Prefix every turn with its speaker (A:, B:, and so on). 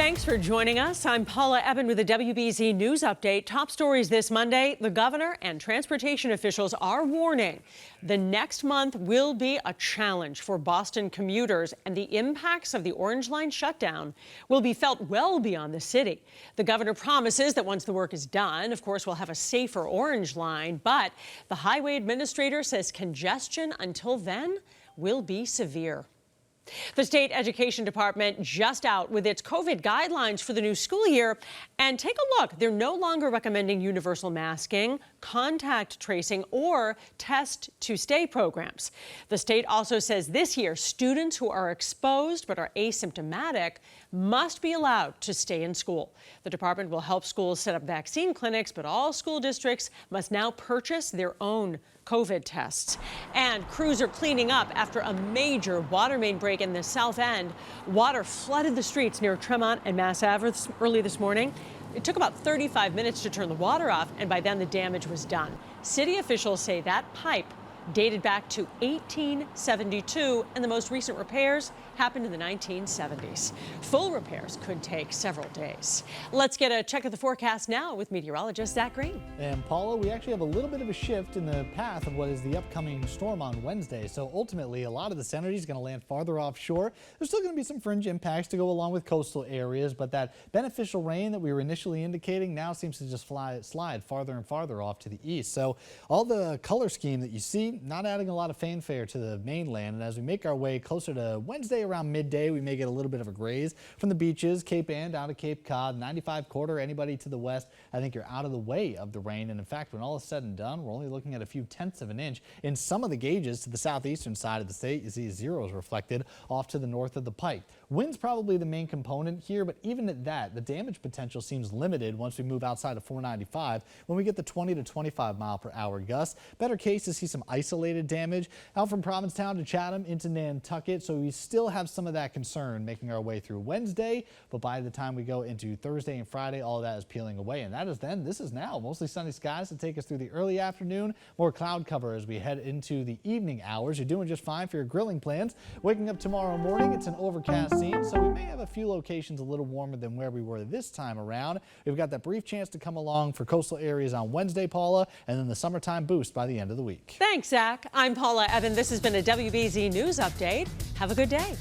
A: Thanks for joining us. I'm Paula Ebben with the WBZ News Update. Top stories this Monday. The governor and transportation officials are warning the next month will be a challenge for Boston commuters, and the impacts of the Orange Line shutdown will be felt well beyond the city. The governor promises that once the work is done, of course, we'll have a safer Orange Line, but the highway administrator says congestion until then will be severe. The state education department just out with its COVID guidelines for the new school year. And take a look. They're no longer recommending universal masking, contact tracing, or test to stay programs. The state also says this year students who are exposed but are asymptomatic must be allowed to stay in school. The department will help schools set up vaccine clinics, but all school districts must now purchase their own COVID tests. And crews are cleaning up after a major water main break in the South End. Water flooded the streets near Tremont and Mass Ave early this morning. It took about 35 minutes to turn the water off, and by then the damage was done. City officials say that pipe dated back to 1872, and the most recent repairs happened in the 1970s. Full repairs could take several days. Let's get a check of the forecast now with meteorologist Zack.
B: And Paula, we actually have a little bit of a shift in the path of what is the upcoming storm on Wednesday. So ultimately, a lot of this energy is going to land farther offshore. There's still going to be some fringe impacts to go along with coastal areas, but that beneficial rain that we were initially indicating now seems to just slide farther and farther off to the east. So all the color scheme that you see, not adding a lot of fanfare to the mainland. And as we make our way closer to Wednesday around midday, we may get a little bit of a graze from the beaches, Cape Ann down to Cape Cod, 95 quarter, anybody to the west. I think you're out of the way of the rain. And in fact, when all is said and done, we're only looking at a few tenths of an inch. In some of the gauges to the southeastern side of the state, you see zeros reflected off to the north of the pike. Wind's probably the main component here, but even at that, the damage potential seems limited once we move outside of 495 when we get the 20 to 25 mile per hour gusts. Better case to see some isolated damage out from Provincetown to Chatham into Nantucket, so we still have some of that concern making our way through Wednesday, but by the time we go into Thursday and Friday, all of that is peeling away, and that is then. This is now mostly sunny skies to take us through the early afternoon, more cloud cover as we head into the evening hours. You're doing just fine for your grilling plans. Waking up tomorrow morning, it's an overcast scene, so we may have a few locations a little warmer than where we were this time around. We've got that brief chance to come along for coastal areas on Wednesday, Paula, and then the summertime boost by the end of the week.
A: Thanks, Zach. I'm Paula Ebben. This has been a WBZ News Update. Have a good day.